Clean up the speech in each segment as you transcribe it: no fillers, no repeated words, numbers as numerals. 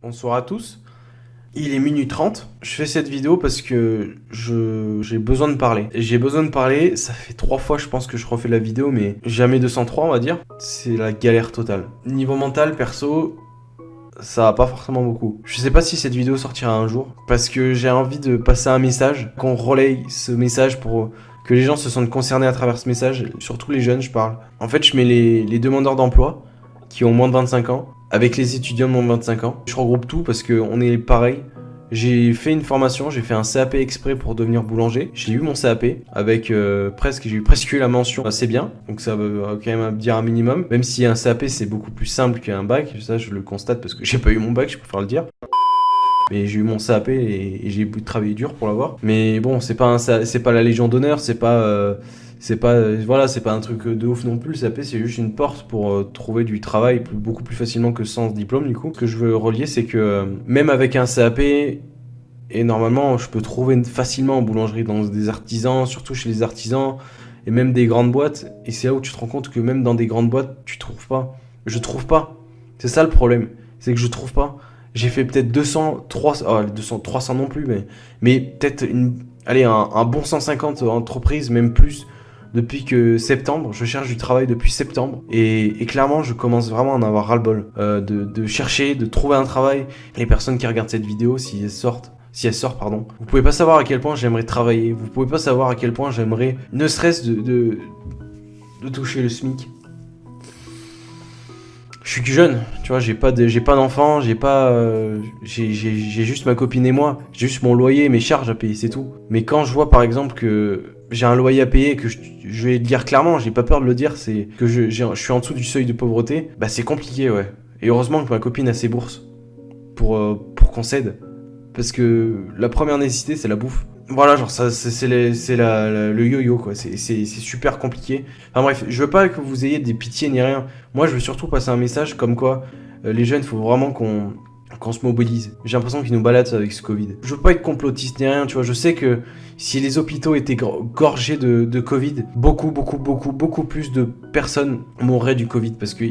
Bonsoir à tous. Il est minuit 30. Je fais cette vidéo parce que j'ai besoin de parler. Et j'ai besoin de parler, ça fait 3 fois je pense que je refais la vidéo, mais jamais 203 on va dire. C'est la galère totale. Niveau mental, perso, ça va pas forcément beaucoup. Je sais pas si cette vidéo sortira un jour, parce que j'ai envie de passer un message, qu'on relaye ce message pour que les gens se sentent concernés à travers ce message, surtout les jeunes je parle. En fait je mets les demandeurs d'emploi qui ont moins de 25 ans, avec les étudiants de moins de 25 ans. Je regroupe tout parce qu'on est pareil. J'ai fait une formation, j'ai fait un CAP exprès pour devenir boulanger. J'ai eu mon CAP avec j'ai eu presque la mention assez bien. Donc ça veut quand même dire un minimum. Même si un CAP c'est beaucoup plus simple qu'un bac, ça je le constate parce que j'ai pas eu mon bac, je préfère le dire. Mais j'ai eu mon CAP et j'ai travaillé dur pour l'avoir. Mais bon, c'est pas la Légion d'honneur, c'est pas un truc de ouf non plus. Le CAP c'est juste une porte pour trouver du travail beaucoup plus facilement que sans diplôme du coup. Ce que je veux relier c'est que même avec un CAP, et normalement je peux trouver facilement en boulangerie dans des artisans, surtout chez les artisans, et même des grandes boîtes. Et c'est là où tu te rends compte que même dans des grandes boîtes, tu trouves pas. Je trouve pas. C'est ça le problème. C'est que je trouve pas. J'ai fait peut-être 200, 300 non plus, mais peut-être un bon 150 entreprises, même plus, depuis que septembre. Je cherche du travail depuis septembre. Et clairement, je commence vraiment à en avoir ras-le-bol. De chercher, de trouver un travail. Les personnes qui regardent cette vidéo, si elles sortent, vous pouvez pas savoir à quel point j'aimerais travailler. Vous pouvez pas savoir à quel point j'aimerais, ne serait-ce de toucher le SMIC. Je suis jeune, tu vois, j'ai pas d'enfant, j'ai juste ma copine et moi, j'ai juste mon loyer, mes charges à payer, c'est tout. Mais quand je vois par exemple que j'ai un loyer à payer, que je vais le dire clairement, j'ai pas peur de le dire, c'est que je suis en dessous du seuil de pauvreté, bah c'est compliqué, ouais. Et heureusement que ma copine a ses bourses pour qu'on s'aide. Parce que la première nécessité, c'est la bouffe. Voilà, genre ça, c'est le yo-yo quoi, c'est super compliqué. Enfin bref, je veux pas que vous ayez des pitiés ni rien. Moi, je veux surtout passer un message comme quoi les jeunes, faut vraiment qu'on se mobilise. J'ai l'impression qu'ils nous baladent avec ce Covid. Je veux pas être complotiste ni rien, tu vois. Je sais que si les hôpitaux étaient gorgés de Covid, beaucoup plus de personnes mourraient du Covid. Parce que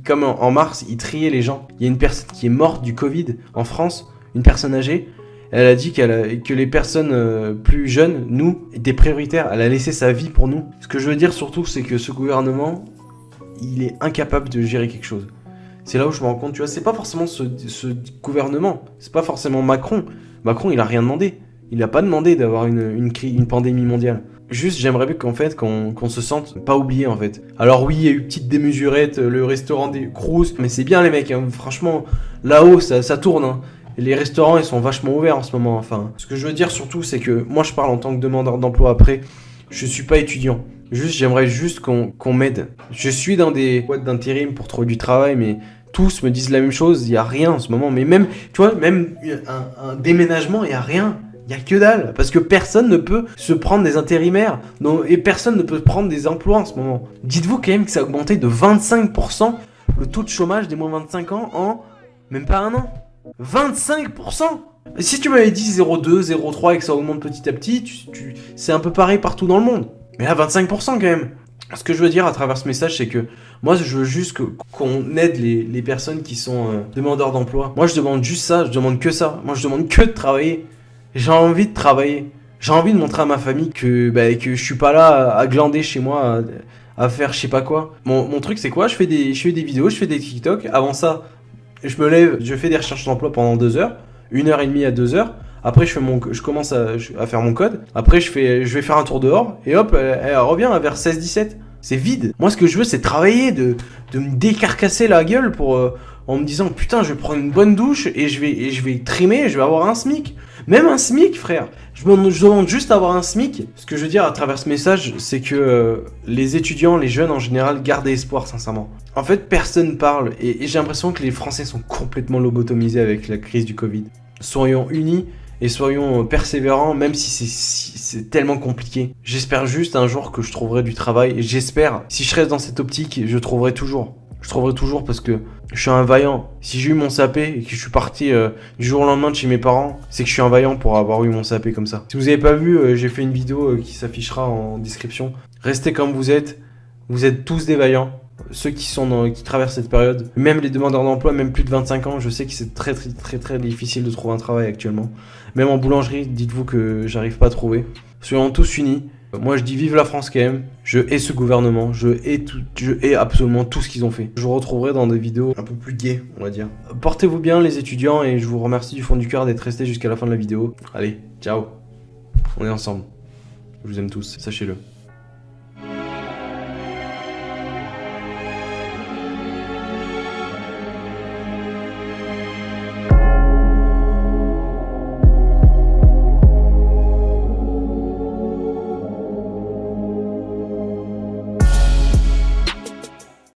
comme en mars, ils triaient les gens. Il y a une personne qui est morte du Covid en France, une personne âgée. Elle a dit que les personnes plus jeunes, nous, étaient prioritaires. Elle a laissé sa vie pour nous. Ce que je veux dire surtout, c'est que ce gouvernement, il est incapable de gérer quelque chose. C'est là où je me rends compte, tu vois, c'est pas forcément ce gouvernement. C'est pas forcément Macron. Macron, il a rien demandé. Il a pas demandé d'avoir une pandémie mondiale. Juste, j'aimerais bien qu'on se sente pas oublié en fait. Alors oui, il y a eu petite démesurette, le restaurant des Crous, mais c'est bien les mecs, hein. Franchement, là-haut, ça tourne, hein. Les restaurants, ils sont vachement ouverts en ce moment. Enfin, ce que je veux dire surtout, c'est que moi, je parle en tant que demandeur d'emploi après. Je suis pas étudiant. J'aimerais juste qu'on m'aide. Je suis dans des boîtes d'intérim pour trouver du travail, mais tous me disent la même chose. Il y a rien en ce moment. Mais même, tu vois, même un déménagement, il y a rien. Il y a que dalle. Parce que personne ne peut se prendre des intérimaires. Non, et personne ne peut prendre des emplois en ce moment. Dites-vous quand même que ça a augmenté de 25% le taux de chômage des moins de 25 ans en même pas un an. 25%. Si tu m'avais dit 0,2, 0,3 et que ça augmente petit à petit, c'est un peu pareil partout dans le monde. Mais là, 25% quand même. Ce que je veux dire à travers ce message, c'est que moi, je veux juste qu'on aide les personnes qui sont demandeurs d'emploi. Moi, je demande juste ça, je demande que ça. Moi, je demande que de travailler. J'ai envie de travailler. J'ai envie de montrer à ma famille que je suis pas là à glander chez moi, à faire je sais pas quoi. Mon truc, c'est quoi ? Je fais des vidéos, je fais des TikTok. Avant ça, je me lève, je fais des recherches d'emploi pendant 2 heures, 1h30 à 2 heures. Après, je commence à faire mon code. Après, je vais faire un tour dehors. Et hop, elle revient vers 16-17. C'est vide. Moi, ce que je veux, c'est travailler, de me décarcasser la gueule en me disant putain, je vais prendre une bonne douche et je vais trimer, je vais avoir un SMIC. Même un SMIC, frère. Je demande juste d'avoir un SMIC. Ce que je veux dire à travers ce message, c'est que les étudiants, les jeunes en général, gardent espoir, sincèrement. En fait, personne parle et j'ai l'impression que les Français sont complètement lobotomisés avec la crise du Covid. Soyons unis et soyons persévérants, même si c'est tellement compliqué. J'espère juste un jour que je trouverai du travail. Et j'espère, si je reste dans cette optique, je trouverai toujours. Je trouverai toujours parce que je suis un vaillant. Si j'ai eu mon CAP et que je suis parti du jour au lendemain de chez mes parents, c'est que je suis un vaillant pour avoir eu mon CAP comme ça. Si vous n'avez pas vu, j'ai fait une vidéo qui s'affichera en description. Restez comme vous êtes tous des vaillants. Ceux qui traversent cette période, même les demandeurs d'emploi, même plus de 25 ans, je sais que c'est très difficile de trouver un travail actuellement. Même en boulangerie, dites-vous que j'arrive pas à trouver. Soyons tous unis. Moi je dis vive la France quand même. Je hais ce gouvernement, je hais absolument tout ce qu'ils ont fait. Je vous retrouverai dans des vidéos un peu plus gaies, on va dire. Portez-vous bien les étudiants et je vous remercie du fond du cœur d'être restés jusqu'à la fin de la vidéo. Allez, ciao. On est ensemble. Je vous aime tous, sachez-le.